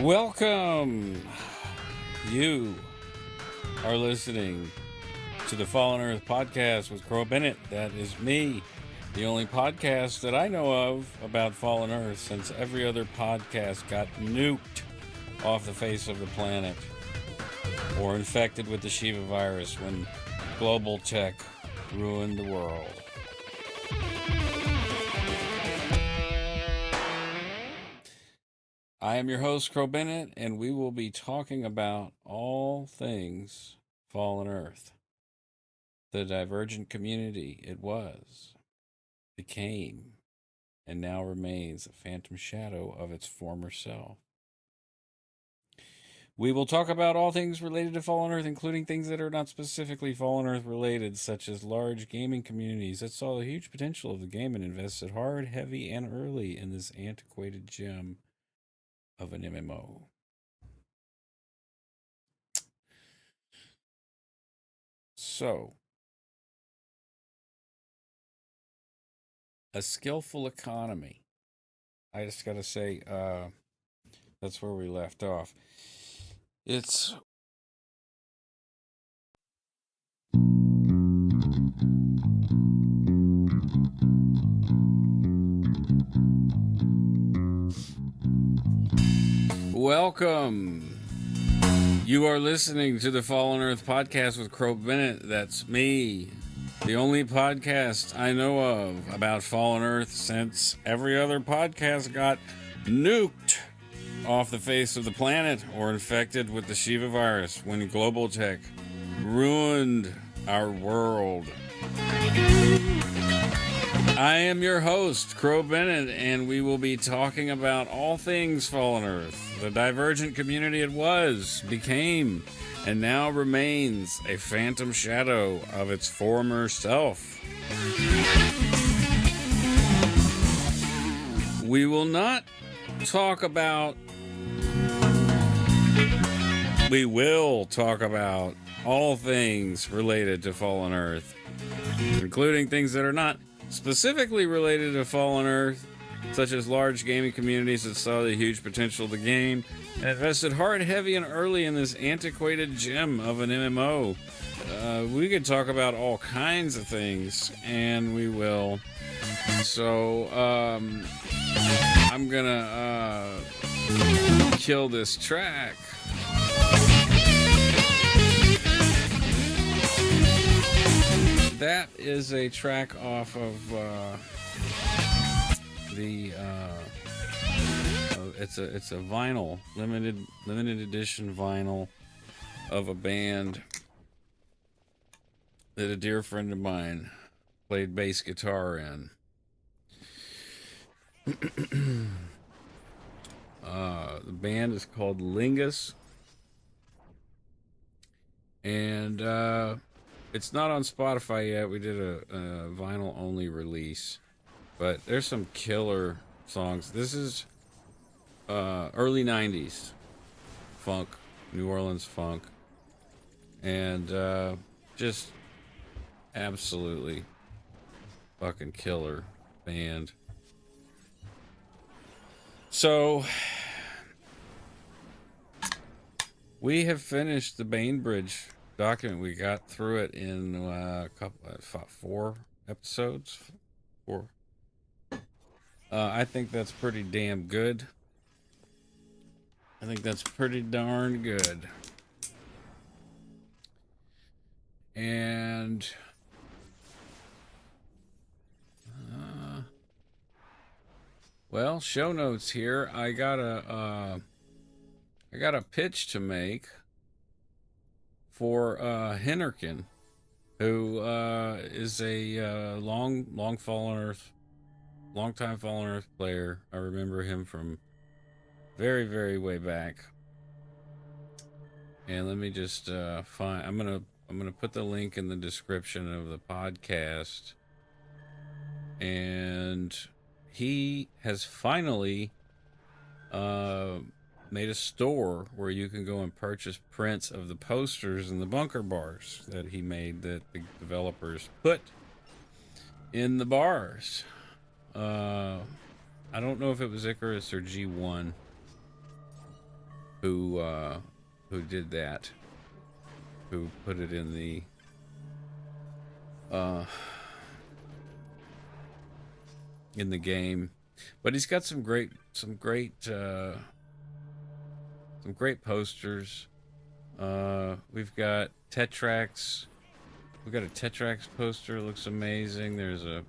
Welcome. You are listening to the Fallen Earth podcast with Bennett. That is me, the only podcast that I know of about Fallen Earth since every other podcast got nuked off the face of the planet or infected with the Shiva virus when global tech ruined the world. I am your host, Bennett, and we will be talking about all things Fallen Earth. The divergent community it was, became, and now remains a phantom shadow of its former self. We will talk about all things related to Fallen Earth, including things that are not specifically Fallen Earth related, such as large gaming communities that saw the huge potential of the game and invested hard, heavy, and early in this antiquated gem of an MMO. So, a skillful economy. I just got to say, that's where we left off. It's welcome. You are listening to the Fallen Earth podcast with Bennett. That's me. The only podcast I know of about Fallen Earth since every other podcast got nuked off the face of the planet or infected with the Shiva virus when global tech ruined our world. I am your host, Bennett, and we will be talking about all things Fallen Earth, the divergent community it was, became, and now remains a phantom shadow of its former self. We will not talk about... We will talk about all things related to Fallen Earth, including things that are not specifically related to Fallen Earth, such as large gaming communities that saw the huge potential of the game and invested hard, heavy, and early in this antiquated gem of an MMO. We could talk about all kinds of things, and we will. So, I'm gonna kill this track. That is a track off of it's a vinyl, limited edition vinyl of a band that a dear friend of mine played bass guitar in. The band is called Lingus, and it's not on Spotify yet. We did a vinyl only release, but there's some killer songs. This is early 90s funk, New Orleans funk, and just absolutely fucking killer band. So we have finished the Bainbridge document. We got through it in a couple, 4 episodes. 4. I think that's pretty damn good. I think that's pretty darn good. And well, show notes here. I got a pitch to make for Hennerkin, who is a long Fallen Earth, long-time Fallen Earth player. I remember him from very, very way back. And let me just find. I'm gonna put the link in the description of the podcast. And he has finally made a store where you can go and purchase prints of the posters and the bunker bars that he made, that the developers put in the bars. I don't know if it was Icarus or G1. who did that, who put it in the game. But he's got some great posters. We've got Tetrax. We've got a Tetrax poster. Looks amazing. There's a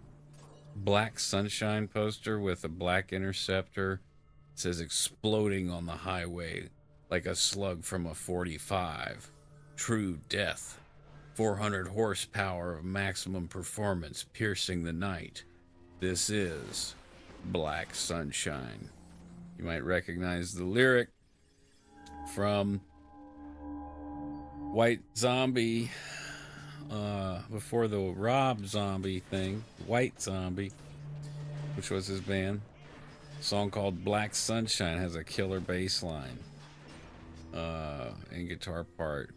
Black Sunshine poster with a black interceptor. It says exploding on the highway like a slug from a 45. True death. 400 horsepower of maximum performance piercing the night. This is Black Sunshine. You might recognize the lyric from White Zombie, before the Rob Zombie thing, White Zombie, which was his band. A song called Black Sunshine has a killer bass line and guitar part.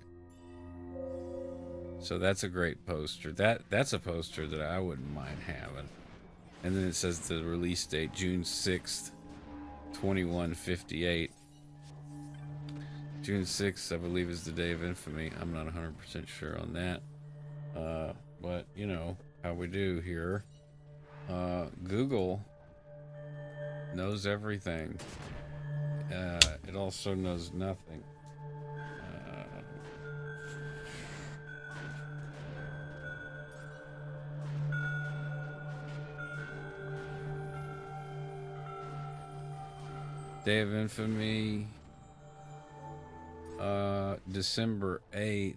So that's a great poster. That's a poster that I wouldn't mind having. And then it says the release date, June 6th, 2158. June 6th, I believe, is the day of infamy. I'm not 100% sure on that. But, you know, how we do here. Google knows everything. It also knows nothing. Day of Infamy, December 8th.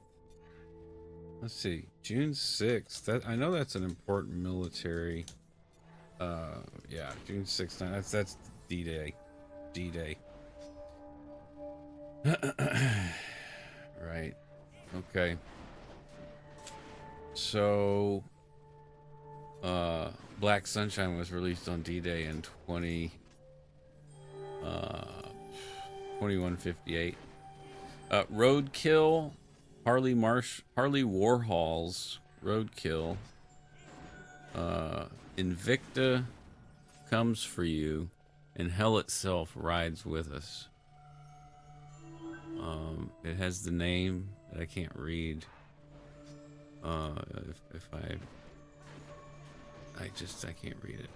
Let's see, June 6th. That, I know that's an important military. Yeah, June 6th. That's D-Day. D-Day. Right. Okay. So, Black Sunshine was released on D-Day in 2158. Roadkill, Harley Warhol's Roadkill. Invicta comes for you, and hell itself rides with us. It has the name that I can't read. If I can't read it.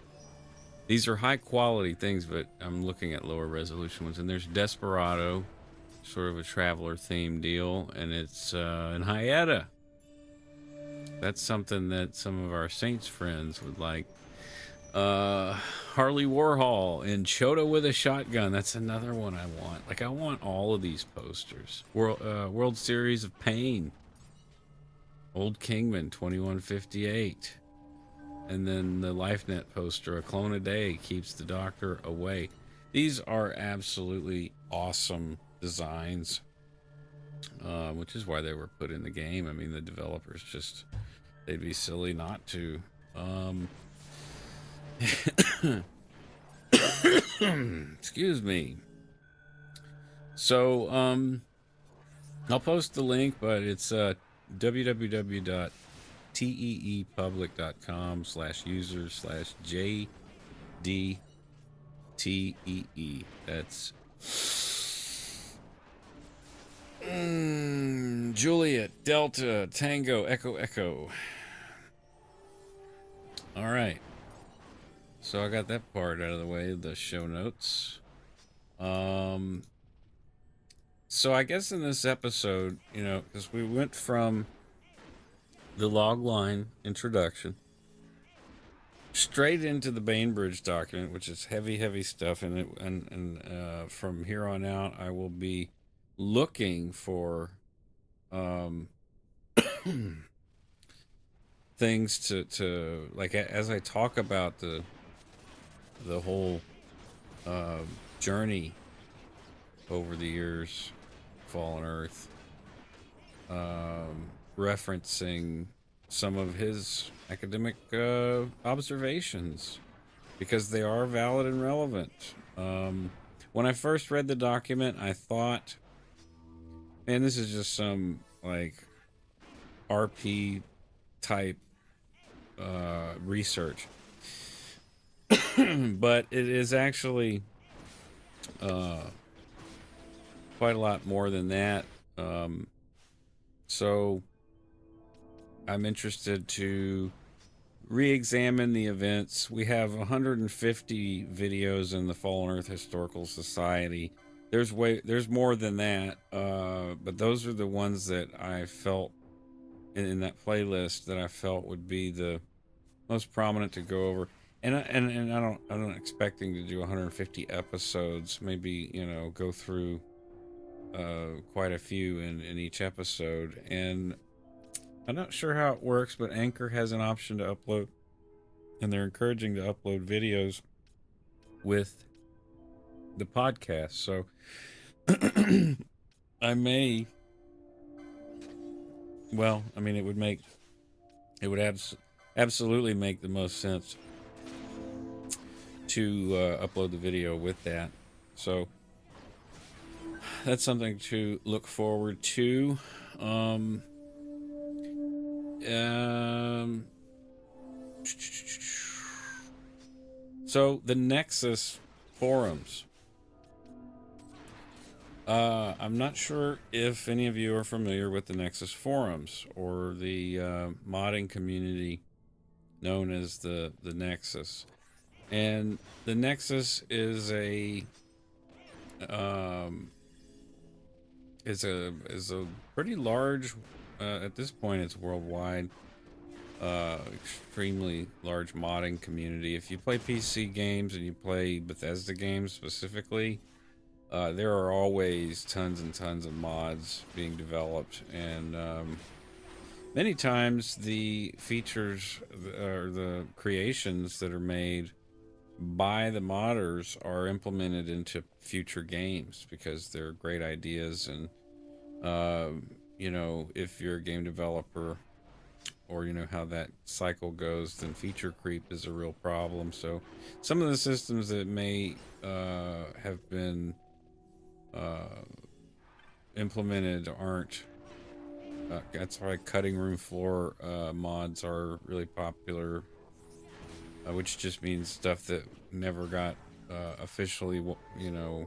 These are high quality things, but I'm looking at lower resolution ones. And there's Desperado, sort of a traveler theme deal, and it's in Hyetta. That's something that some of our Saints friends would like. Harley Warhol in Chota with a shotgun. That's another one I want. Like, I want all of these posters. World Series of Pain. Old Kingman 2158. And then the LifeNet poster, A Clone a Day Keeps the Doctor Away. These are absolutely awesome designs, which is why they were put in the game. I mean, the developers just, they'd be silly not to. Excuse me. So, I'll post the link, but it's www.teepublic.com/user/JDTEE. That's Juliet Delta Tango Echo Echo. All right. So I got that part out of the way, the show notes. So I guess in this episode, you know, because we went from the logline introduction straight into the Bainbridge document, which is heavy stuff, and from here on out, I will be looking for things to like, as I talk about the whole journey over the years, Fallen Earth, referencing some of his academic observations, because they are valid and relevant. When I first read the document, I thought, man, this is just some like RP type research. But it is actually quite a lot more than that. So I'm interested to re-examine the events. We have 150 videos in the Fallen Earth Historical Society. There's more than that, but those are the ones that I felt in that playlist that I felt would be the most prominent to go over. And I'm not expecting to do 150 episodes. Maybe, go through quite a few in each episode. And I'm not sure how it works, but Anchor has an option to upload, and they're encouraging to upload videos with the podcast. So I may, well, I mean, it would absolutely make the most sense to upload the video with that. So that's something to look forward to. So the Nexus forums. I'm not sure if any of you are familiar with the Nexus forums or the modding community known as the Nexus. And the Nexus is a pretty large, at this point it's worldwide, extremely large modding community. If you play PC games and you play Bethesda games specifically, there are always tons and tons of mods being developed, and many times the features or the creations that are made by the modders are implemented into future games because they're great ideas. And if you're a game developer, or how that cycle goes, then feature creep is a real problem. So some of the systems that may have been implemented aren't. That's why cutting room floor mods are really popular, which just means stuff that never got officially, the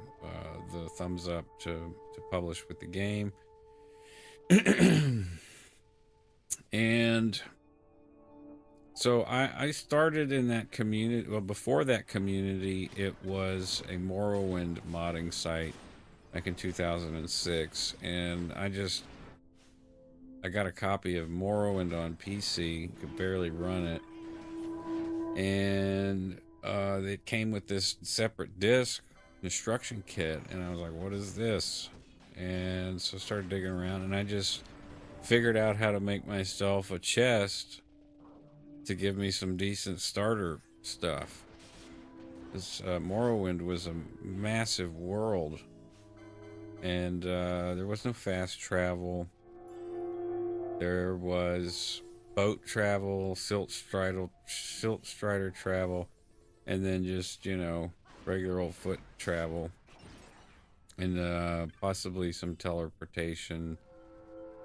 thumbs up to publish with the game. And so I started in that community. Well, before that community, it was a Morrowind modding site back in 2006, and I got a copy of Morrowind on PC, could barely run it, and it came with this separate disc instruction kit, and I was like, what is this? And so I started digging around, and I just figured out how to make myself a chest to give me some decent starter stuff. This Morrowind was a massive world, and there was no fast travel. There was boat travel, silt strider travel, and then just regular old foot travel, and possibly some teleportation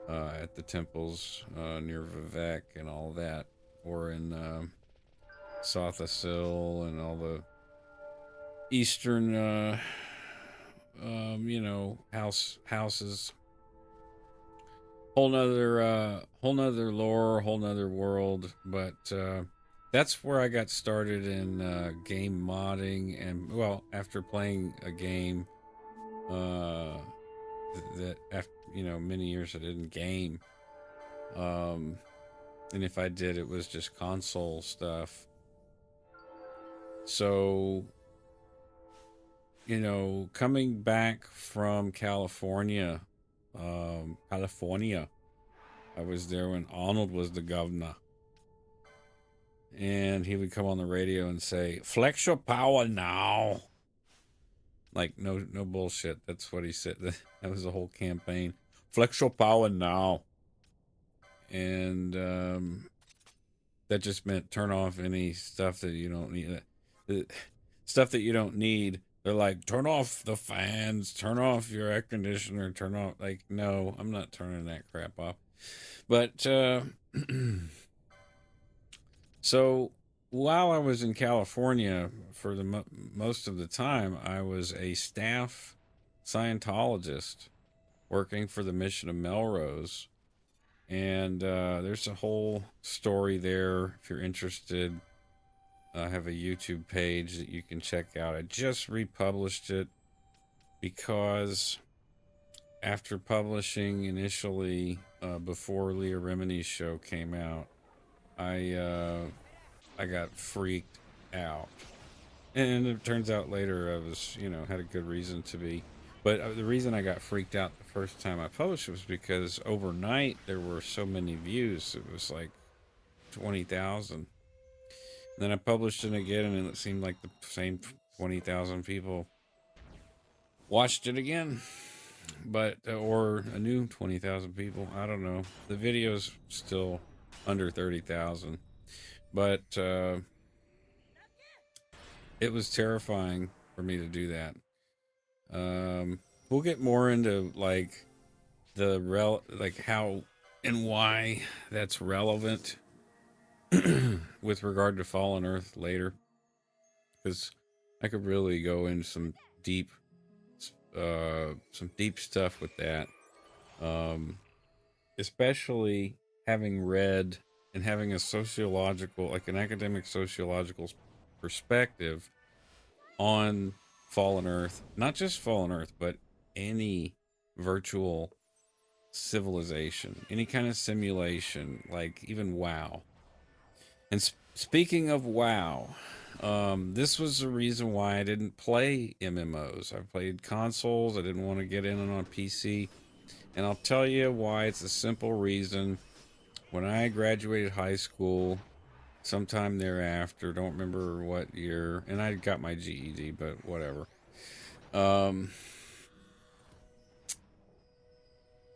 at the temples near Vivek and all that, or in Sothasil and all the eastern houses. Whole nother lore, whole nother world. But that's where I got started in game modding. And well, after playing a game that after many years I didn't game, and if I did, it was just console stuff. So coming back from California, I was there when Arnold was the governor, and he would come on the radio and say, "Flex your power now." Like no bullshit. That's what he said. That was the whole campaign. Flex your power now, and that just meant turn off any stuff that you don't need. Stuff that you don't need. They're like, turn off the fans, turn off your air conditioner, turn off, like, no, I'm not turning that crap off. But, so while I was in California for the most of the time, I was a staff Scientologist working for the mission of Melrose. And there's a whole story there if you're interested. I have a YouTube page that you can check out. I just republished it because after publishing initially before Leah Remini's show came out, I got freaked out. And it turns out later I was, had a good reason to be. But the reason I got freaked out the first time I published it was because overnight there were so many views. It was like 20,000. Then I published it again, and it seemed like the same 20,000 people watched it again. But, or a new 20,000 people. I don't know. The video's still under 30,000. But, it was terrifying for me to do that. We'll get more into like how and why that's relevant with regard to Fallen Earth later, because I could really go into some deep stuff with that, especially having read and having a sociological, like an academic sociological perspective on Fallen Earth, not just Fallen Earth, but any virtual civilization, any kind of simulation, like even WoW. And speaking of WoW, this was the reason why I didn't play MMOs. I played consoles. I didn't want to get in on PC. And I'll tell you why. It's a simple reason. When I graduated high school, sometime thereafter, don't remember what year, and I got my GED, but whatever.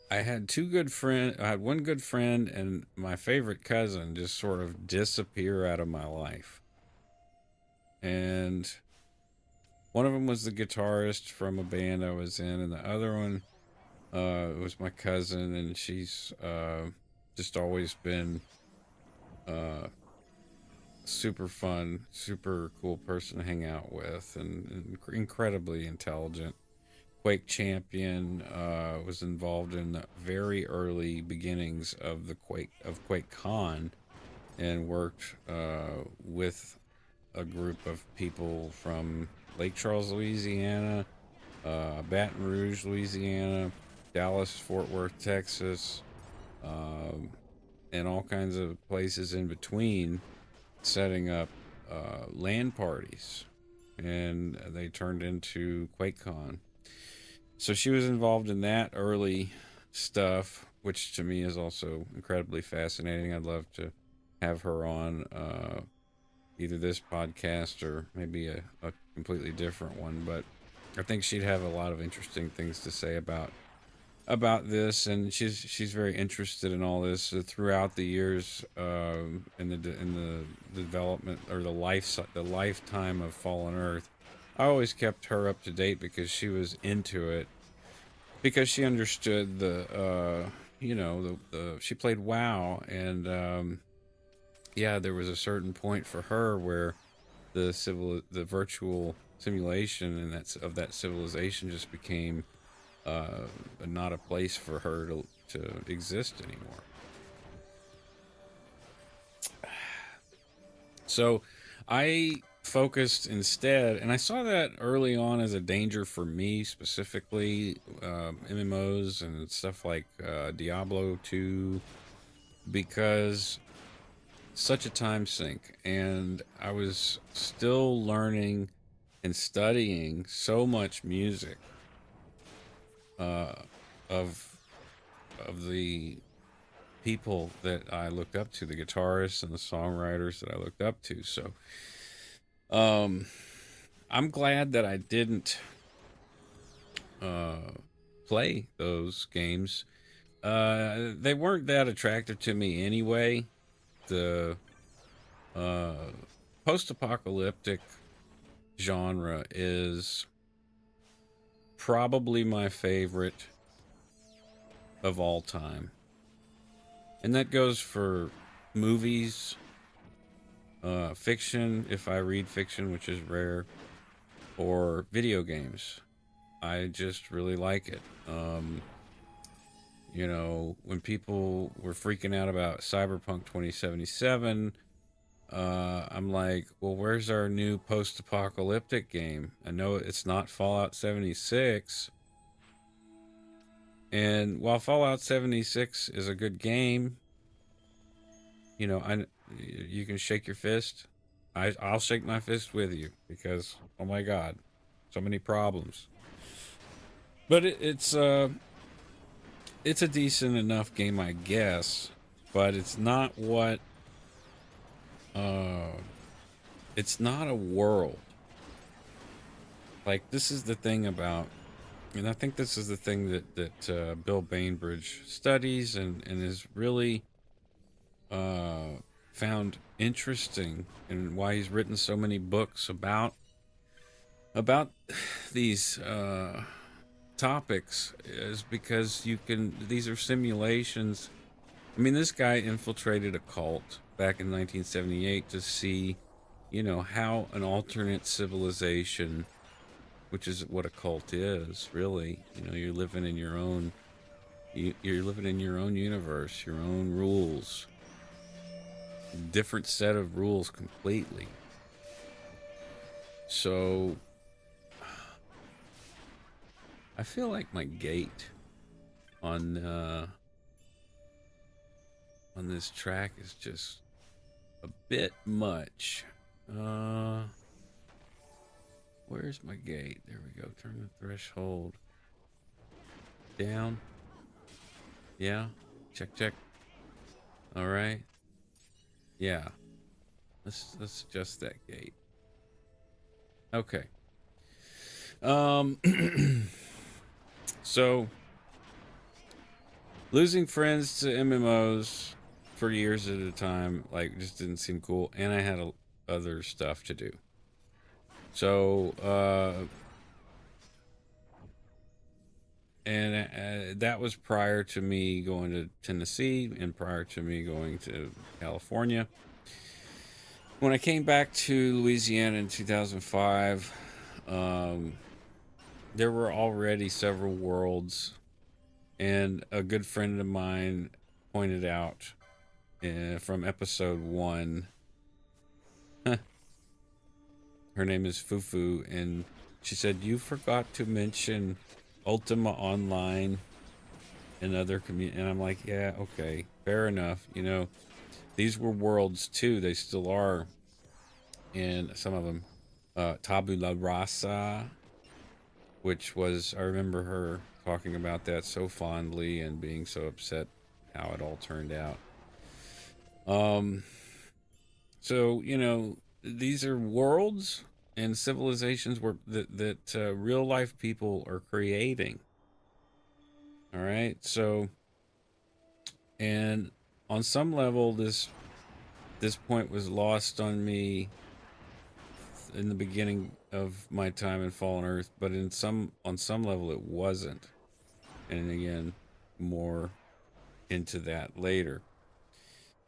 I had one good friend and my favorite cousin just sort of disappear out of my life. And one of them was the guitarist from a band I was in, and the other one was my cousin, and she's just always been super fun, super cool person to hang out with, and incredibly intelligent. Quake champion, was involved in the very early beginnings of QuakeCon, and worked with a group of people from Lake Charles, Louisiana, Baton Rouge, Louisiana, Dallas, Fort Worth, Texas, and all kinds of places in between, setting up LAN parties, and they turned into QuakeCon. So she was involved in that early stuff, which to me is also incredibly fascinating. I'd love to have her on either this podcast or maybe a completely different one, but I think she'd have a lot of interesting things to say about this, and she's very interested in all this throughout the years, in the development or the lifetime of Fallen Earth. I always kept her up to date because she was into it, because she understood she played WoW, and yeah, there was a certain point for her where the virtual simulation and of that civilization just became not a place for her to exist anymore. So I focused instead, and I saw that early on as a danger for me specifically, MMOs and stuff like Diablo 2, because such a time sink, and I was still learning and studying so much music of the people that I looked up to, the guitarists and the songwriters that I looked up to. So I'm glad that I didn't play those games. They weren't that attractive to me anyway. The post-apocalyptic genre is probably my favorite of all time. And that goes for movies, fiction, if I read fiction, which is rare, or video games. I just really like it. You know, when people were freaking out about Cyberpunk 2077, I'm like, well, where's our new post-apocalyptic game? I know it's not Fallout 76, and while Fallout 76 is a good game, you know, you can shake your fist. I'll shake my fist with you because, oh my God, so many problems. But it's a decent enough game, I guess. But uh, it's not a world. Like, this is the thing about, and I think this is the thing that Bill Bainbridge studies and is really uh, found interesting, and why he's written so many books about these topics, is because these are simulations. I mean, this guy infiltrated a cult back in 1978 to see, you know, how an alternate civilization, which is what a cult is, really. You know, you're living in your own, you're living in your own universe, your own rules, different set of rules completely. So I feel like my gate on this track is just a bit much. Where's my gate? There we go. Turn the threshold down. Yeah. Check. All right. Yeah. Let's adjust that gate. Okay. Um so losing friends to MMOs for years at a time, like, just didn't seem cool, and I had other stuff to do. So that was prior to me going to Tennessee and prior to me going to California. When I came back to Louisiana in 2005, there were already several worlds, and a good friend of mine pointed out from episode 1. Her name is Fufu, and she said, you forgot to mention Ultima Online and other community. And I'm like, yeah, okay, fair enough. You know, these were worlds too. They still are. And some of them, Tabula Rasa, which was, I remember her talking about that so fondly and being so upset how it all turned out. So, you know, these are worlds and civilizations that real life people are creating. All right. So, and on some level, this point was lost on me in the beginning of my time in Fallen Earth, but on some level it wasn't. And again, more into that later.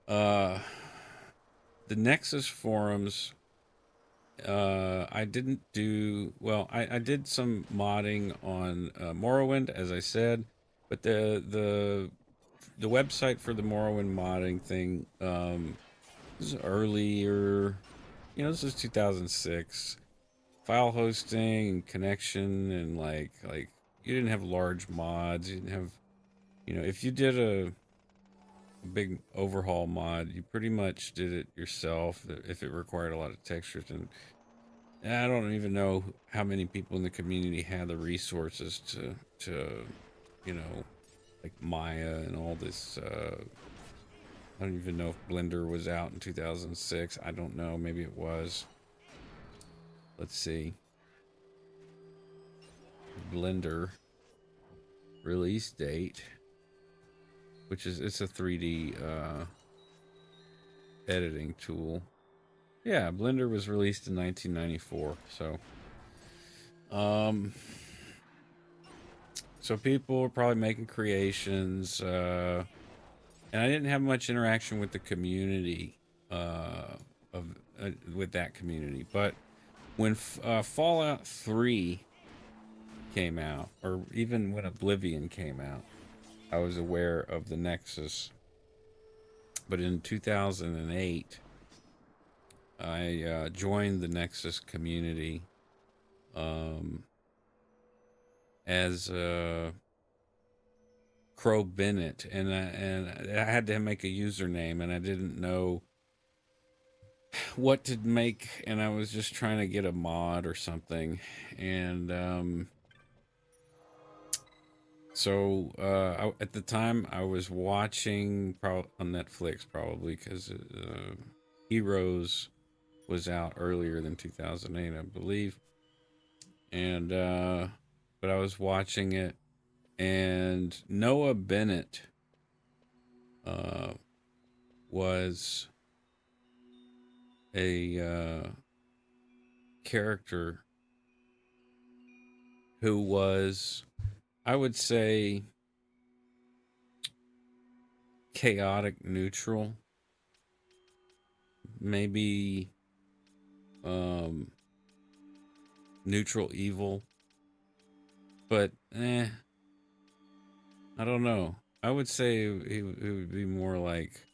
The Nexus forums, I didn't do well. I did some modding on Morrowind, as I said, but the website for the Morrowind modding thing, this is earlier. You know, this is 2006. File hosting and connection, and like you didn't have large mods. You didn't have, you know, if you did a big overhaul mod, you pretty much did it yourself if it required a lot of textures. And I don't even know how many people in the community had the resources to you know, like Maya and all this. I don't even know if Blender was out in 2006. I don't know. Maybe it was. Let's see. Blender release date, which is, it's a 3D editing tool. Yeah, Blender was released in 1994. So people were probably making creations, and I didn't have much interaction with the community with that community. But when Fallout 3 came out, or even when Oblivion came out, I was aware of the Nexus. But in 2008, I joined the Nexus community um, as Crow Bennett, and I had to make a username, and I didn't know what to make, and I was just trying to get a mod or something, and so at the time I was watching on Netflix, probably because Heroes was out earlier than 2008, I believe, and but I was watching it, and Noah Bennett uh, was a character who was, I would say, chaotic neutral, maybe um, neutral evil, but I don't know. I would say it would be more like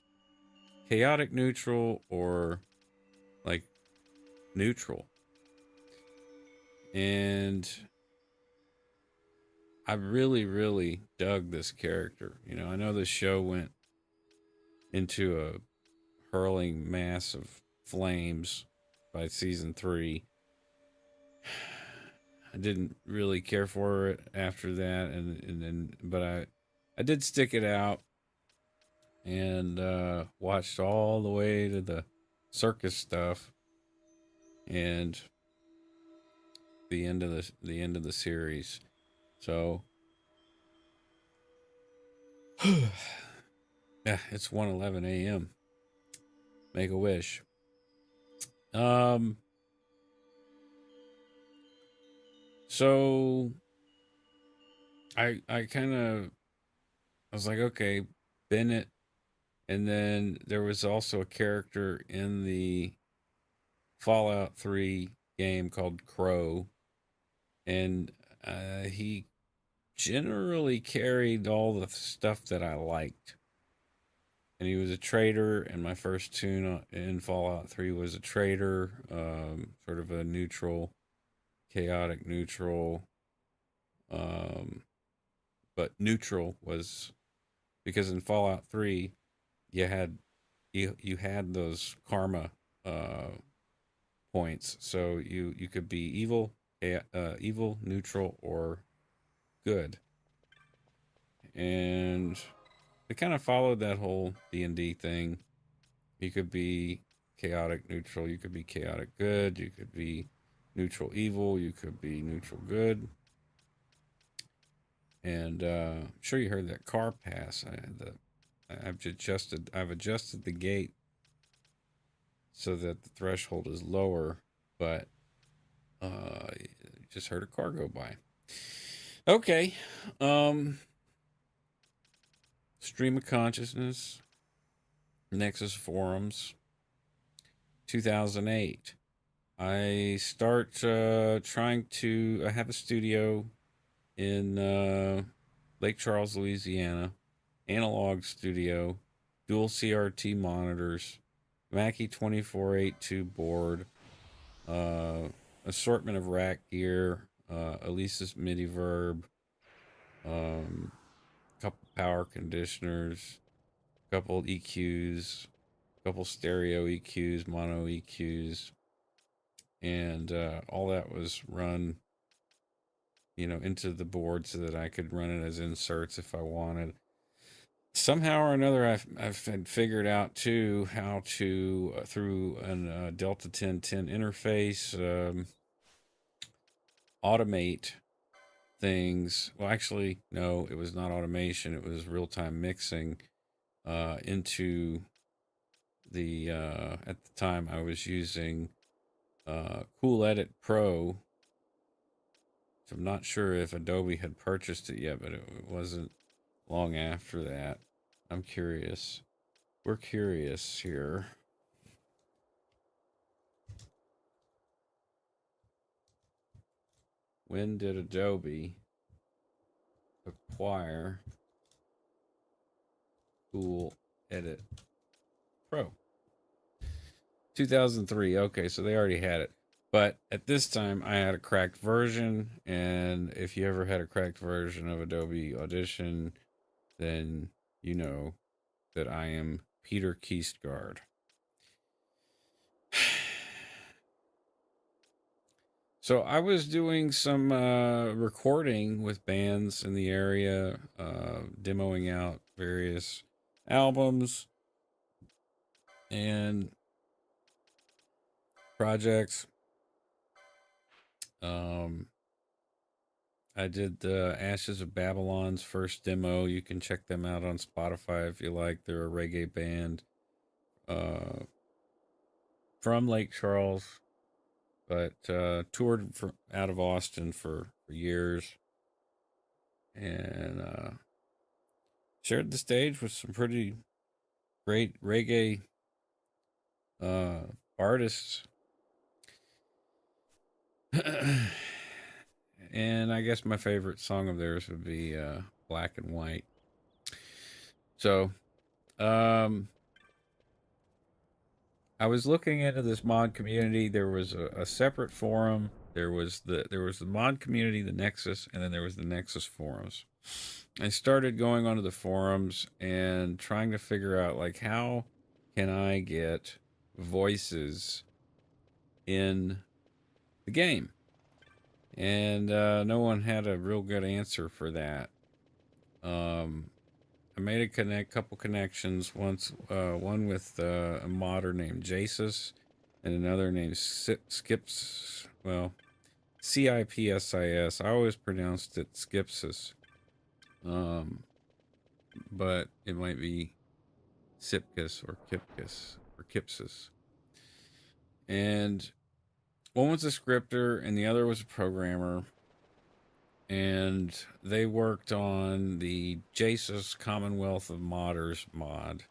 chaotic neutral or like neutral. And I really, really dug this character. You know, I know the show went into a hurling mass of flames by season 3. I didn't really care for it after that, and then but I did stick it out and watched all the way to the circus stuff and the end of the series. So yeah, it's 1:11 a.m. Make a wish. Um so I kind of, I was like, okay, Bennett, and then there was also a character in the Fallout 3 game called Crow, and he generally carried all the stuff that I liked. And he was a traitor, and my first tune in Fallout 3 was a traitor, sort of a neutral, chaotic neutral. Um, but neutral was because in Fallout 3 you had you had those karma uh, points, so you could be evil, neutral, or good, and it kind of followed that whole D&D thing. You could be chaotic neutral, you could be chaotic good, you could be neutral evil, you could be neutral good. And I'm sure you heard that car pass. I've adjusted the gate so that the threshold is lower, but you just heard a car go by. Okay. Um Stream of consciousness, Nexus forums, 2008. I start trying to. I have a studio in Lake Charles, Louisiana, analog studio, dual CRT monitors, Mackie 2482 board, uh, assortment of rack gear, Elisa's MIDI Verb, couple power conditioners, couple EQs, couple stereo EQs, mono EQs, and all that was run, into the board so that I could run it as inserts if I wanted. Somehow or another, I've figured out too how to through an Delta 1010 interface, automate things. Well, actually, no, it was not automation. It was real time mixing into the. At the time, I was using Cool Edit Pro. So I'm not sure if Adobe had purchased it yet, but it wasn't long after that. I'm curious. We're curious here. When did Adobe acquire Cool Edit Pro? 2003. Okay, so they already had it. But at this time, I had a cracked version. And if you ever had a cracked version of Adobe Audition, then you know that I am Peter Keistgard. So I was doing some recording with bands in the area, demoing out various albums and projects. Um, I did the Ashes of Babylon's first demo. You can check them out on Spotify if you like. They're a reggae band from Lake Charles, but toured out of Austin for years and shared the stage with some pretty great reggae artists. And I guess my favorite song of theirs would be Black and White. So, I was looking into this mod community. There was a separate forum. There was the mod community, the Nexus, and then there was the Nexus forums. I started going onto the forums and trying to figure out like how can I get voices in the game, and no one had a real good answer for that. I made couple connections. One with a modder named Jasus, and another named Skips. Well, Cipsis. I always pronounced it Skipsis, but it might be Sipkus or Kipkus or Kipsis. And one was a scripter, and the other was a programmer. And they worked on the Jasus Commonwealth of Modders mod.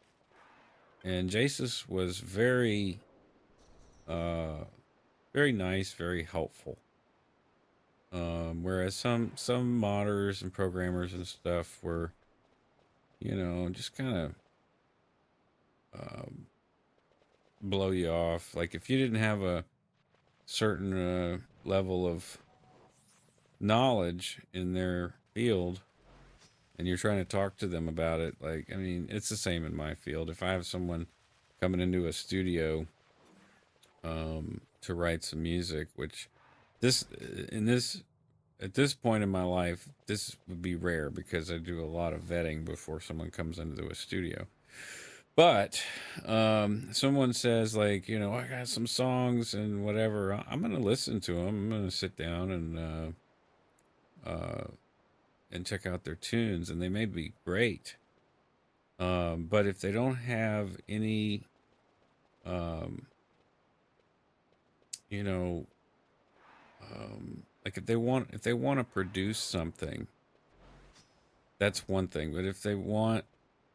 And Jasus was very nice, very helpful. Whereas some modders and programmers and stuff were, just kind of blow you off. Like if you didn't have a certain level of knowledge in their field and you're trying to talk to them about it, like, I mean, it's the same in my field. If I have someone coming into a studio to write some music, which at this point in my life, this would be rare because I do a lot of vetting before someone comes into a studio. But someone says like, I got some songs and whatever, I'm going to listen to them. I'm going to sit down and check out their tunes, and they may be great. But if they don't have any, like if they want to produce something, that's one thing. But if they want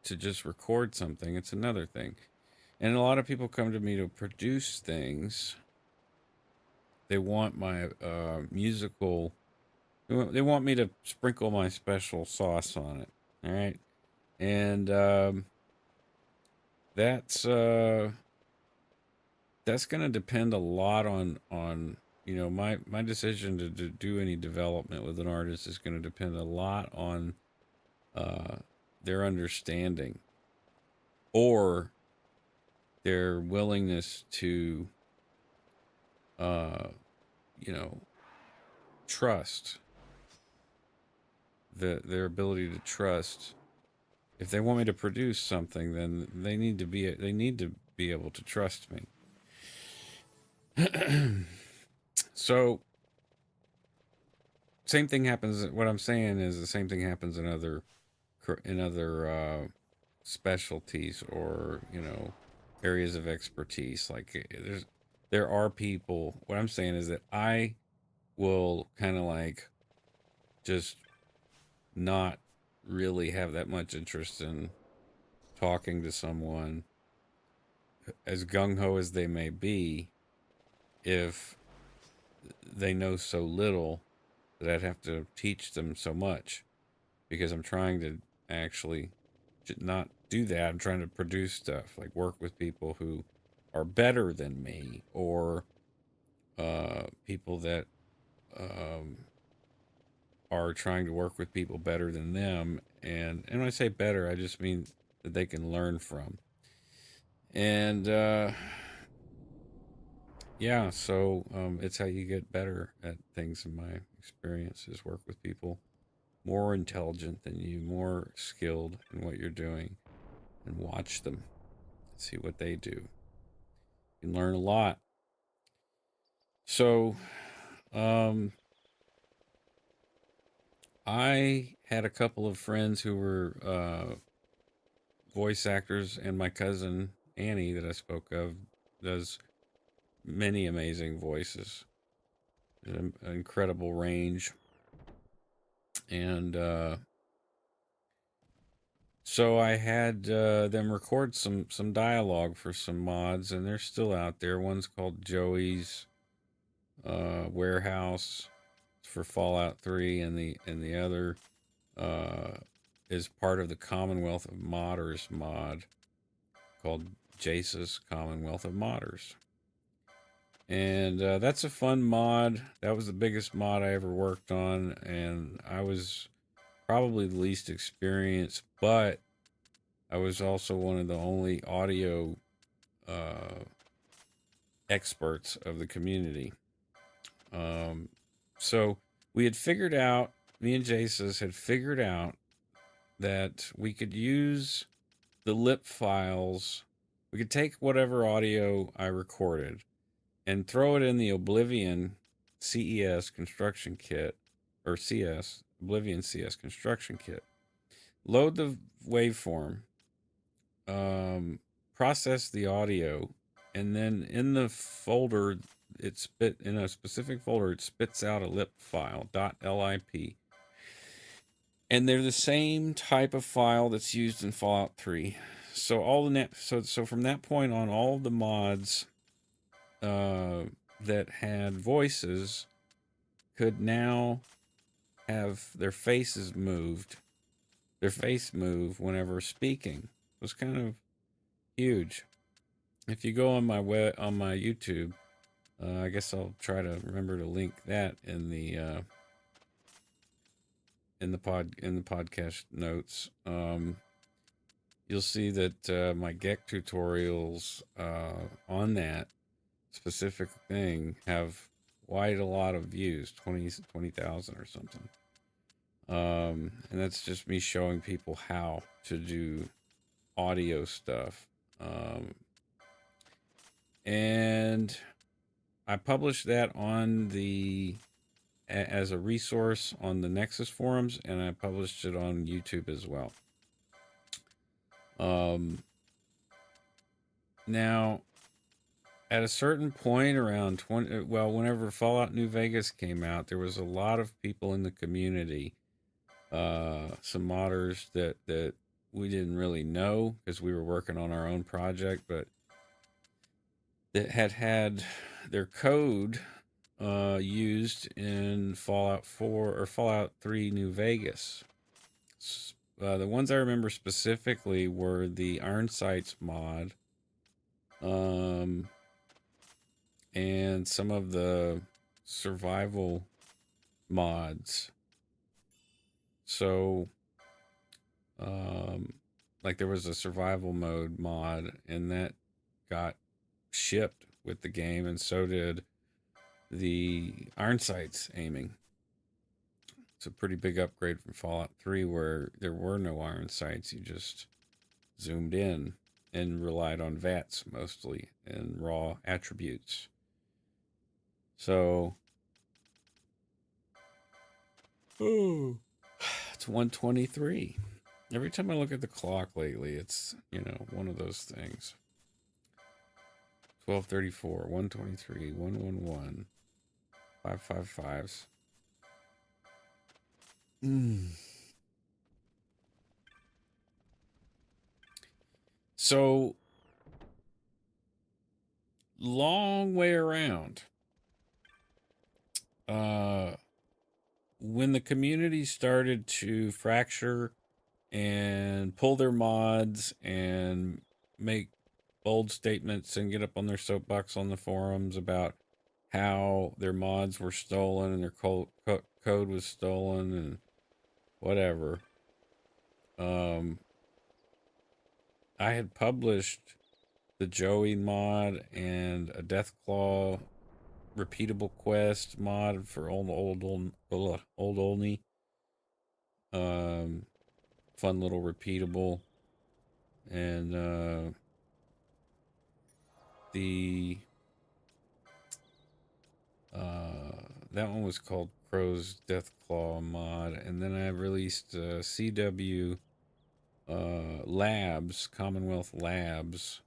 to just record something, it's another thing. And a lot of people come to me to produce things. They want my musical. They want me to sprinkle my special sauce on it. All right, and that's going to depend a lot on my decision to do any development with an artist is going to depend a lot on their understanding or their willingness to trust, their ability to trust. If they want me to produce something, then they need to be able to trust me. So same thing happens. What I'm saying is the same thing happens in other specialties or areas of expertise. Like there are people. What I'm saying is that I will kind of like just not really have that much interest in talking to someone, as gung-ho as they may be, if they know so little that I'd have to teach them so much, because I'm trying to actually not do that. I'm trying to produce stuff, like work with people who are better than me, or people that um, are trying to work with people better than them. And when I say better, I just mean that they can learn from. And yeah, so it's how you get better at things, in my experience, is work with people more intelligent than you, more skilled in what you're doing, and watch them, see what they do. You can learn a lot. So, um, I had a couple of friends who were voice actors, and my cousin Annie, that I spoke of, does many amazing voices, an incredible range. And so I had them record some dialogue for some mods, and they're still out there. One's called Joey's Warehouse for Fallout 3, and the other uh, is part of the Commonwealth of Modders mod called Jace's Commonwealth of Modders. And that's a fun mod. That was the biggest mod I ever worked on, and I was probably the least experienced, but I was also one of the only audio uh, experts of the community. So we had figured out, me and Jace's had figured out that we could use the lip files. We could take whatever audio I recorded and throw it in the Oblivion CES construction kit, or CS, Oblivion CS construction kit. Load the waveform, process the audio, and then in the folder, in a specific folder, it spits out a lip file, .lip. And they're the same type of file that's used in Fallout 3. So so from that point on, all of the mods that had voices could now have their faces moved, their face move whenever speaking. It was kind of huge. If you go on my YouTube, I guess I'll try to remember to link that in the podcast notes. You'll see that my GEC tutorials on that specific thing have quite a lot of views, 20,000 or something. And that's just me showing people how to do audio stuff. And I published that as a resource on the Nexus forums, and I published it on YouTube as well. Now, at a certain point around whenever Fallout New Vegas came out, there was a lot of people in the community, some modders that we didn't really know because we were working on our own project, but that had their code used in Fallout 4 or Fallout 3 New Vegas. The ones I remember specifically were the Iron Sights mod, and some of the survival mods. So, like there was a survival mode mod, and that got shipped with the game, and so did the Iron Sights aiming. It's a pretty big upgrade from Fallout 3, where there were no iron sights. You just zoomed in and relied on VATs mostly and raw attributes. So, it's 1:23. Every time I look at the clock lately, it's, one of those things. 12:34, 1:23, 1:11, 5:55s. So, long way around. when the community started to fracture and pull their mods and make bold statements and get up on their soapbox on the forums about how their mods were stolen and their code was stolen and whatever. I had published the Joey mod and a Deathclaw repeatable quest mod for old Olney. Fun little repeatable, and the that one was called Crow's Deathclaw mod, and then I released CW Labs, Commonwealth Labs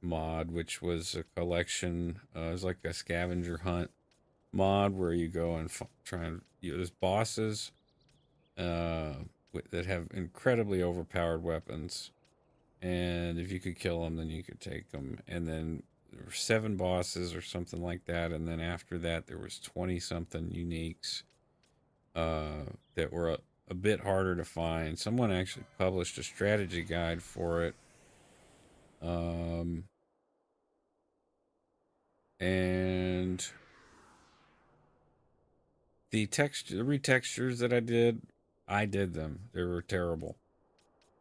mod, which was a collection. It was like a scavenger hunt mod where you go and try and there's bosses that have incredibly overpowered weapons, and if you could kill them, then you could take them. And then there were 7 bosses or something like that, and then after that there was 20 something uniques that were a bit harder to find. Someone actually published a strategy guide for it. And the retextures that I did them. They were terrible.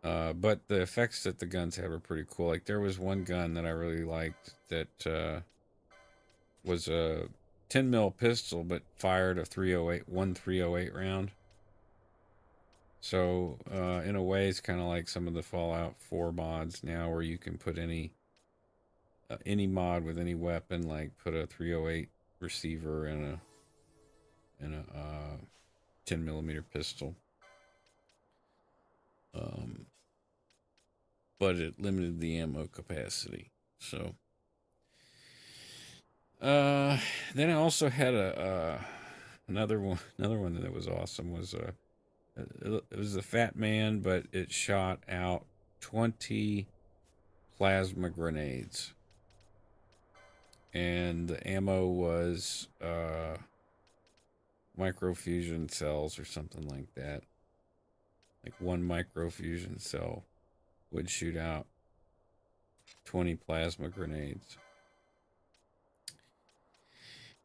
But the effects that the guns had were pretty cool. Like there was one gun that I really liked that was a 10 mil pistol, but fired a 308 round. So in a way, it's kind of like some of the Fallout 4 mods now, where you can put any mod with any weapon, like put a 308 receiver and a 10 millimeter pistol. But it limited the ammo capacity. So then I also had another one that was awesome. Was it was a Fat Man, but it shot out 20 plasma grenades, and the ammo was microfusion cells or something like that. Like one microfusion cell would shoot out 20 plasma grenades.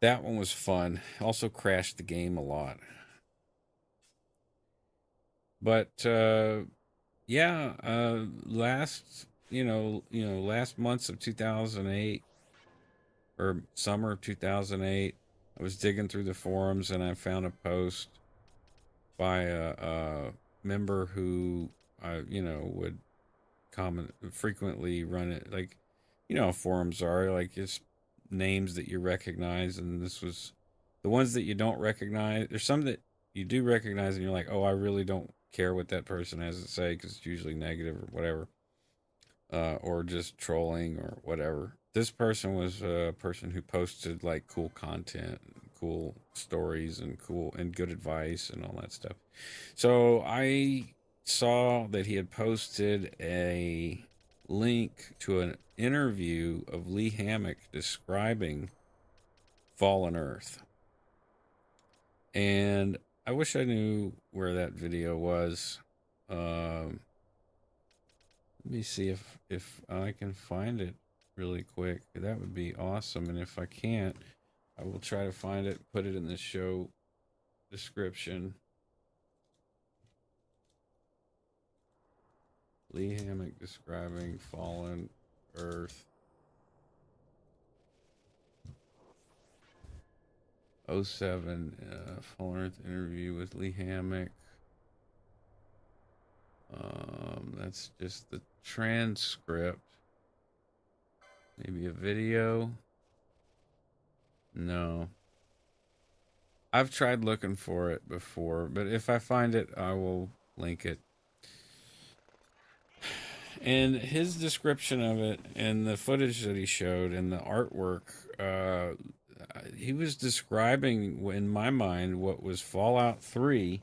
That one was fun. Also crashed the game a lot. But last months of 2008 or summer of 2008, I was digging through the forums and I found a post by a member who would frequently run it, like how forums are, like it's names that you recognize, and this was the ones that you don't recognize. There's some that you do recognize and you're like, oh, I really don't care what that person has to say, because it's usually negative or whatever, or just trolling or whatever. This person was a person who posted like cool content, cool stories, and cool and good advice and all that stuff. So I saw that he had posted a link to an interview of Lee Hammock describing Fallen Earth. And I wish I knew where that video was. Let me see if I can find it really quick. That would be awesome. And if I can't, I will try to find it, put it in the show description. Lee Hammock describing Fallen Earth. 07 Fallen Earth interview with Lee Hammock. That's just the transcript. Maybe a video. No. I've tried looking for it before, but if I find it, I will link it. And his description of it and the footage that he showed and the artwork, he was describing, in my mind, what was Fallout 3,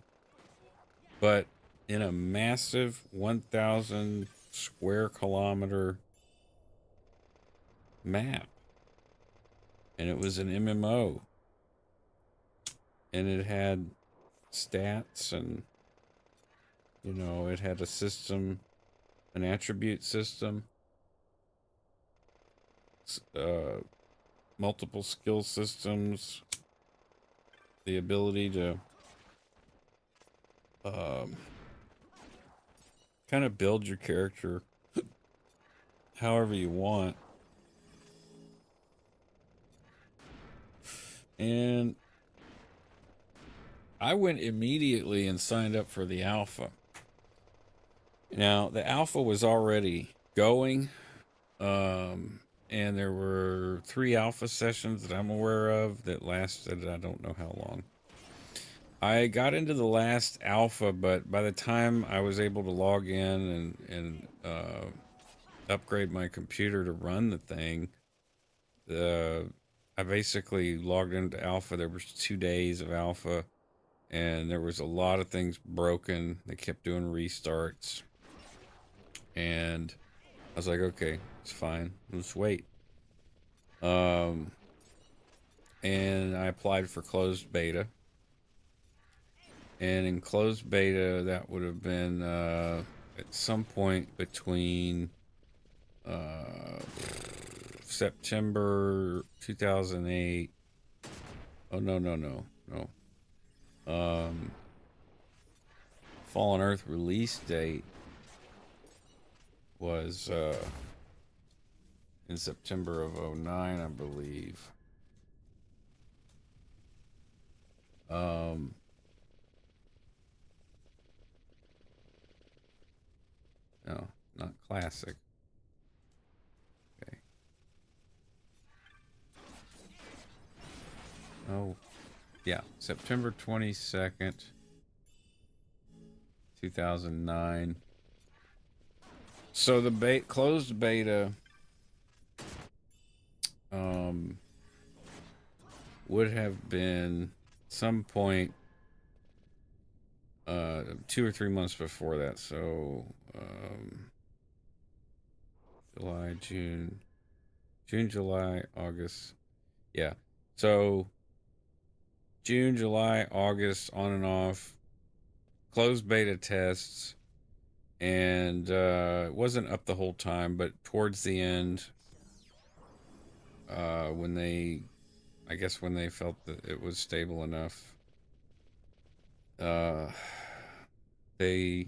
but in a massive 1,000 square kilometer map. And it was an MMO. And it had stats, and it had a system, an attribute system, multiple skill systems, the ability to kind of build your character however you want. And I went immediately and signed up for the alpha. Now, the alpha was already going, and there were 3 alpha sessions that I'm aware of that lasted, I don't know how long. I got into the last alpha, but by the time I was able to log in and upgrade my computer to run the thing, I basically logged into alpha. There was 2 days of alpha, and there was a lot of things broken. They kept doing restarts, and I was like, okay, it's fine. Let's wait. And I applied for closed beta. And in closed beta, that would have been at some point between September 2008. Oh, no. Fallen Earth release date was in September of 2009, I believe. No, not classic. Okay. Oh, yeah, September 22nd, 2009. So the closed beta would have been some point 2 or 3 months before that. So July, June, July, August. Yeah. So June, July, August, on and off, closed beta tests, and it wasn't up the whole time, but towards the end, when they felt that it was stable enough, they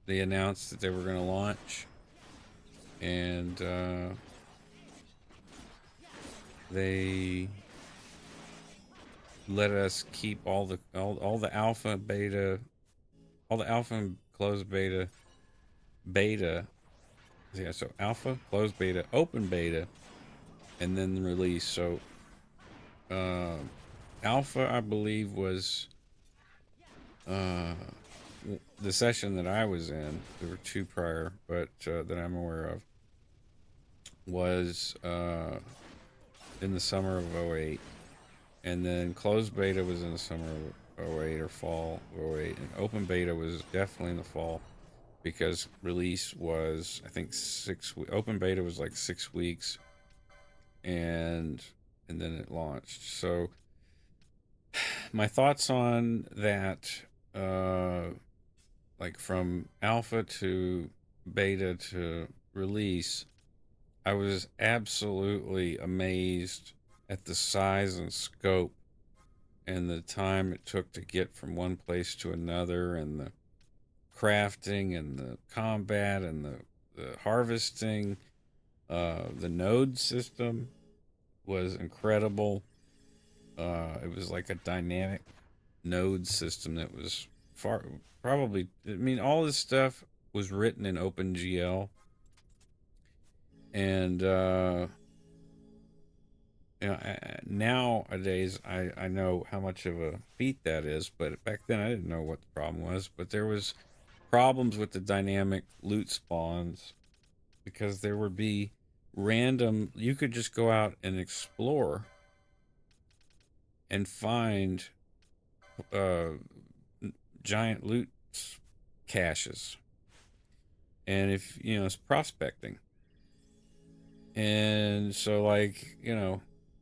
announced that they were going to launch, and they let us keep all the alpha, beta, all the alpha and closed beta. Yeah, so alpha, closed beta, open beta, and then the release. So alpha, I believe, was the session that I was in. There were 2 prior, but that I'm aware of, was in the summer of 2008, and then closed beta was in the summer of 2008 or fall of 2008, and open beta was definitely in the fall, because release was, I think, 6 weeks. Open beta was like 6 weeks, and then it launched. So my thoughts on that, like from alpha to beta to release, I was absolutely amazed at the size and scope and the time it took to get from one place to another, and the crafting and the combat and the harvesting. The node system was incredible. It was like a dynamic node system that was all this stuff was written in OpenGL, and nowadays I know how much of a feat that is, but back then I didn't know what the problem was. But there was problems with the dynamic loot spawns, because there would be random, you could just go out and explore and find giant loot caches, and if it's prospecting, and so, like,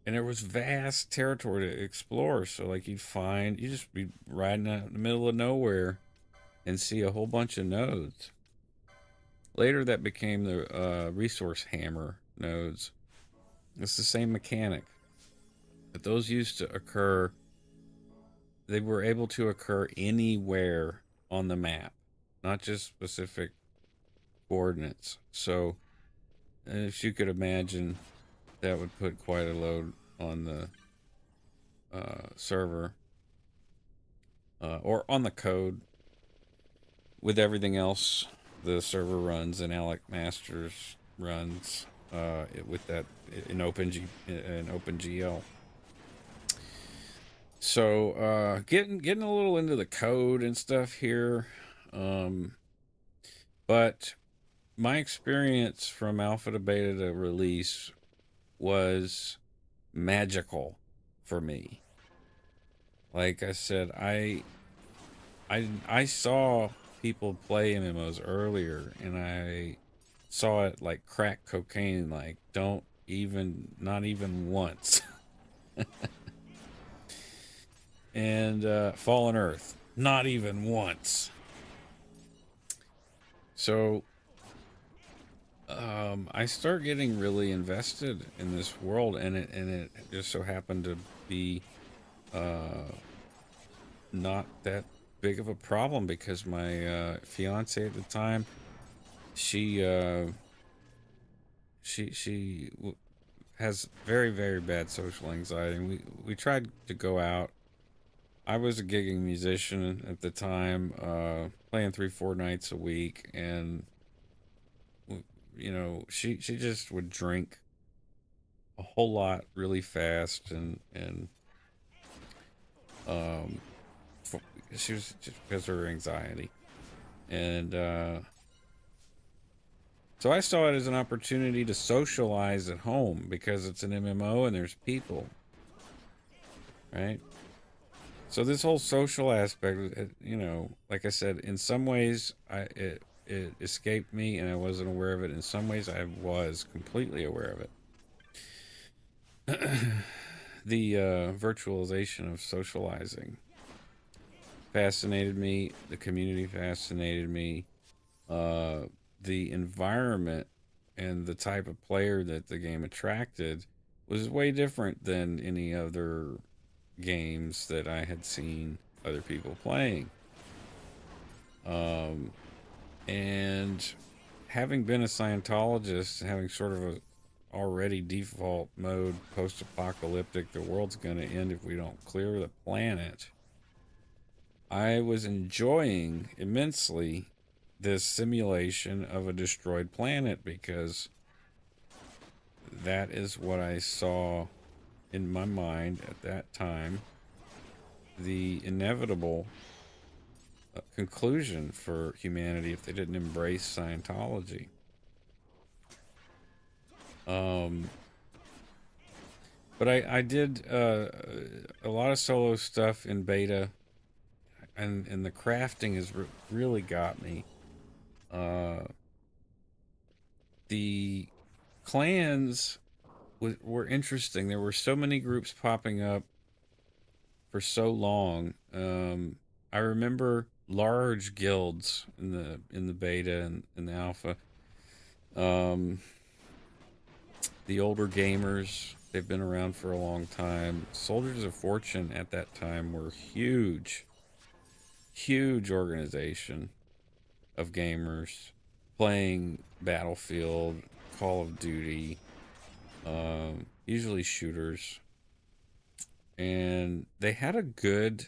and there was vast territory to explore. So like you just be riding out in the middle of nowhere and see a whole bunch of nodes. Later, that became the resource hammer nodes. It's the same mechanic, but those used to occur. They were able to occur anywhere on the map, not just specific coordinates. So, if you could imagine, that would put quite a load on the server or on the code. With everything else, the server runs and Alec Masters runs with that in OpenGL. So getting a little into the code and stuff here, but my experience from alpha to beta to release was magical for me. Like I said, I saw people play MMOs earlier, and I saw it like crack cocaine. Like, not even once. And Fallen Earth, not even once. So I start getting really invested in this world, and it just so happened to be not that big of a problem because my fiance at the time, she has very, very bad social anxiety, and we tried to go out. I was a gigging musician at the time, playing 3-4 nights a week, and she just would drink a whole lot really fast, and um, she was just because of her anxiety, and so I saw it as an opportunity to socialize at home because it's an MMO and there's people, right? So this whole social aspect, like I said, in some ways it escaped me and I wasn't aware of it. In some ways I was completely aware of it. The virtualization of socializing fascinated me. The community fascinated me. The environment and the type of player that the game attracted was way different than any other games that I had seen other people playing. And having been a Scientologist, having sort of a already default mode post-apocalyptic, the world's going to end if we don't clear the planet, I was enjoying immensely this simulation of a destroyed planet because that is what I saw in my mind at that time, the inevitable conclusion for humanity if they didn't embrace Scientology. But I did a lot of solo stuff in beta, and the crafting has really got me. The clans were interesting. There were so many groups popping up for so long. I remember large guilds in the beta and in the alpha. The older gamers, they've been around for a long time. Soldiers of Fortune at that time were huge organization of gamers playing Battlefield, Call of Duty, usually shooters, and they had a good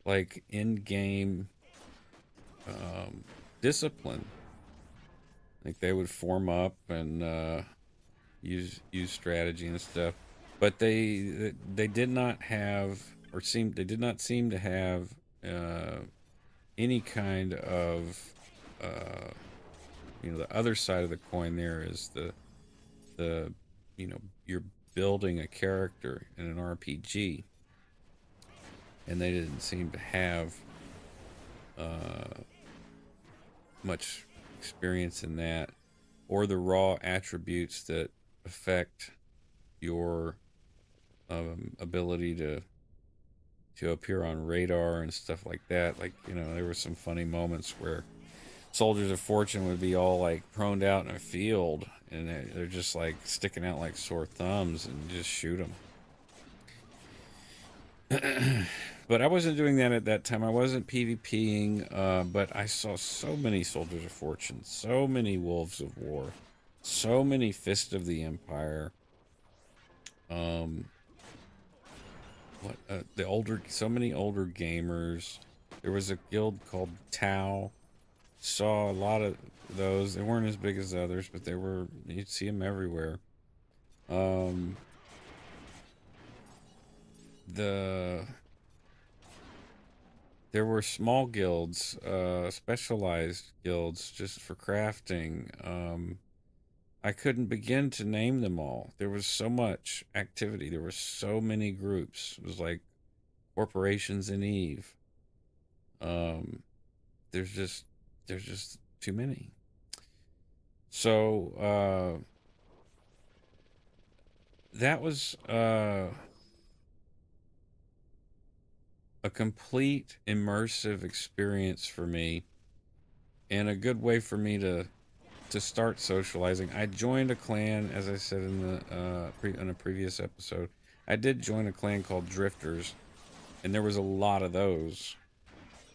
like in-game discipline. Like they would form up and use strategy and stuff, but they did not have they did not seem to have any kind of the other side of the coin. There is the you're building a character in an RPG, and they didn't seem to have much experience in that, or the raw attributes that affect your ability to appear on radar and stuff like that. Like, you know, there were some funny moments where soldiers of fortune would be all like proned out in a field, and they're just like sticking out like sore thumbs, and just shoot them. But I wasn't doing that at that time. I wasn't PvPing, but I saw so many soldiers of fortune, so many wolves of war, so many Fist of the Empire. Um, so many older gamers. There was a guild called Tau. Saw a lot of those. They weren't as big as others, but they were. You'd see them everywhere. Um, the There were small guilds, specialized guilds just for crafting. I couldn't begin to name them all. There was so much activity. There were so many groups. It was like corporations in Eve. Um, there's just too many. So that was a complete immersive experience for me, and a good way for me to start socializing. I joined a clan, as I said in in a previous episode. I did join a clan called Drifters, and there was a lot of those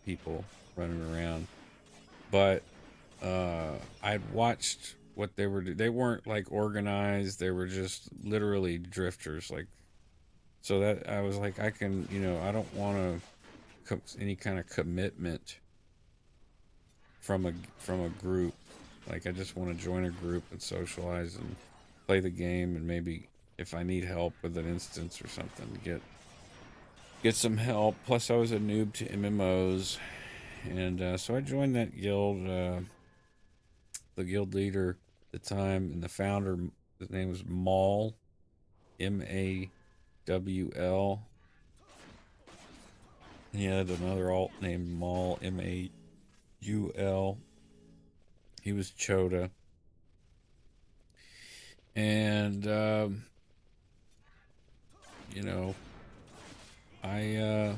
people running around. But I'd watched what they were doing. They weren't like organized. They were just literally drifters. Like, so that I was like, I can, you know, I don't want to any kind of commitment from a group. Like, I just want to join a group and socialize and play the game, and maybe if I need help with an instance or something, get some help. Plus, I was a noob to MMOs, and so I joined that guild. The guild leader at the time and the founder, his name was Maul, Mawl. He had another alt named Maul, Maul. He was Chota. And, you know, I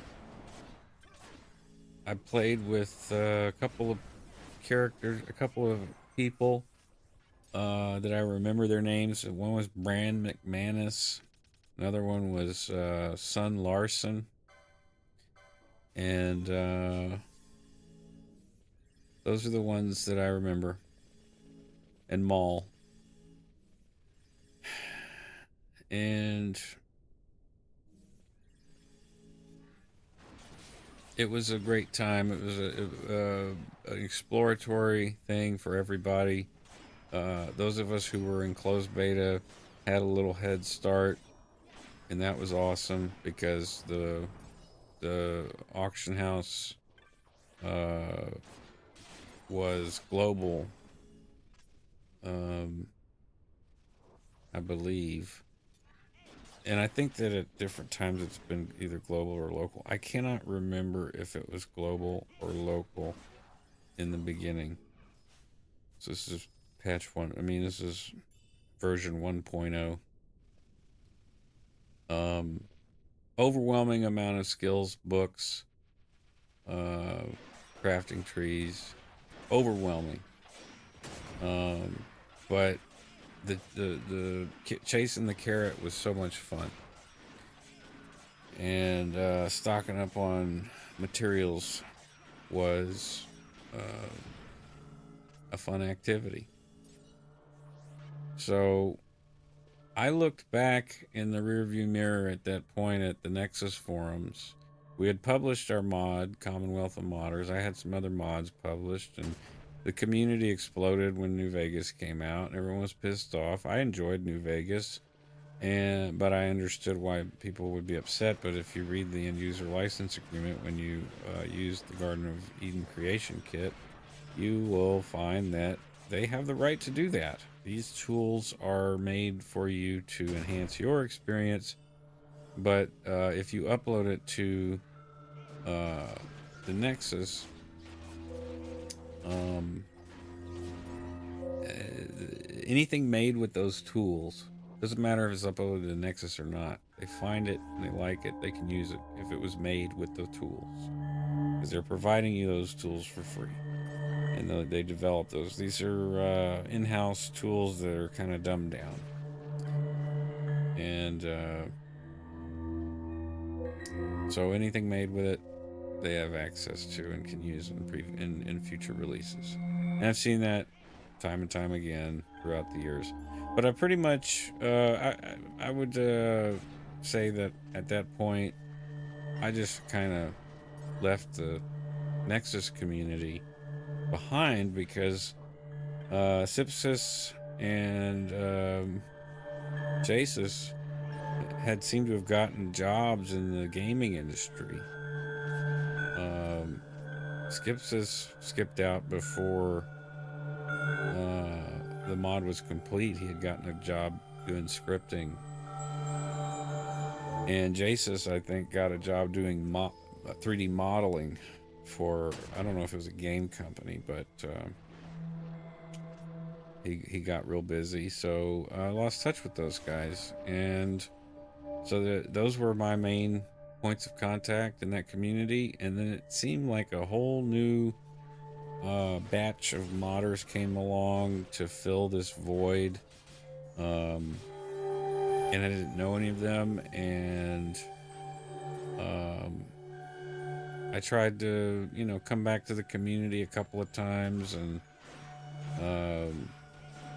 played with a couple of characters, a couple of people that I remember their names. One was Brand McManus. Another one was Sun Larson. And those are the ones that I remember. And Maul. And it was a great time. It was an exploratory thing for everybody. Those of us who were in closed beta had a little head start, and that was awesome because the auction house was global, I believe. And I think that at different times it's been either global or local. I cannot remember if it was global or local in the beginning. So this is patch 1. I mean, this is version 1.0. Overwhelming amount of skills, books, crafting trees. Overwhelming. But the chasing the carrot was so much fun, and stocking up on materials was a fun activity. So I looked back in the rearview mirror at that point at the Nexus forums. We had published our mod, Commonwealth of Modders. I had some other mods published, and the community exploded when New Vegas came out. Everyone was pissed off. I enjoyed New Vegas, but I understood why people would be upset. But if you read the end user license agreement, when you use the Garden of Eden creation kit, you will find that they have the right to do that. These tools are made for you to enhance your experience, but if you upload it to the Nexus, anything made with those tools Doesn't matter if it's uploaded to Nexus or not. They find it and they like it. They can use it if it was made with the tools, because they're providing you those tools for free. And they develop those. These are in-house tools that are kind of dumbed down. And so anything made with it, they have access to and can use in future releases. And I've seen that time and time again throughout the years. But I pretty much, I would say that at that point, I just kind of left the Nexus community behind, because Sipsis and Jasus had seemed to have gotten jobs in the gaming industry. Skipsis skipped out before the mod was complete. He had gotten a job doing scripting. And Jasus, I think, got a job doing 3D modeling for, I don't know if it was a game company, but he got real busy, so I lost touch with those guys. And so those were my main points of contact in that community. And then it seemed like a whole new batch of modders came along to fill this void, and I didn't know any of them. And I tried to, come back to the community a couple of times, and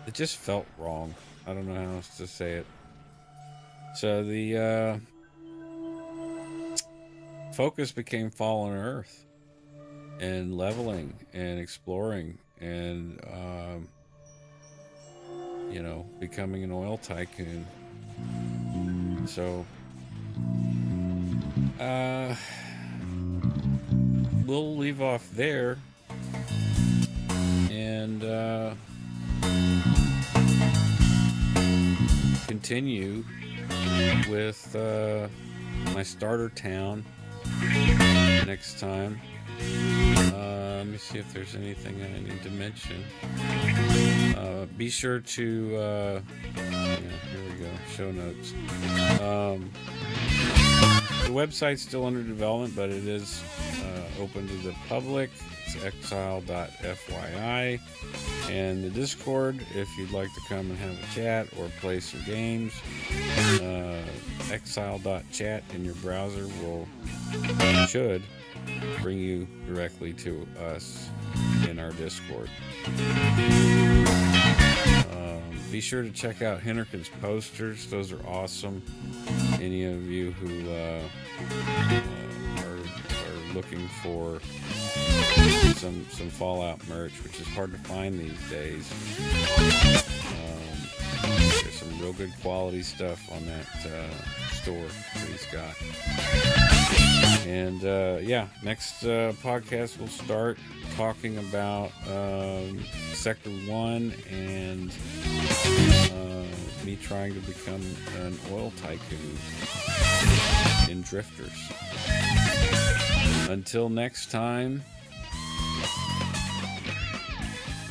it just felt wrong. I don't know how else to say it. So the focus became Fallen Earth and leveling and exploring and becoming an oil tycoon. So we'll leave off there and continue with my starter town next time. Let me see if there's anything I need to mention. Be sure to here we go, show notes. The website's still under development, but it is open to the public. It's exile.fyi. And the Discord, if you'd like to come and have a chat or play some games, exile.chat in your browser should bring you directly to us in our Discord. Be sure to check out Henrikin's posters. Those are awesome. Any of you who are looking for some Fallout merch, which is hard to find these days. There's some real good quality stuff on that store that he's got. And next podcast we'll start talking about Sector 1 and me trying to become an oil tycoon in Drifters. Until next time,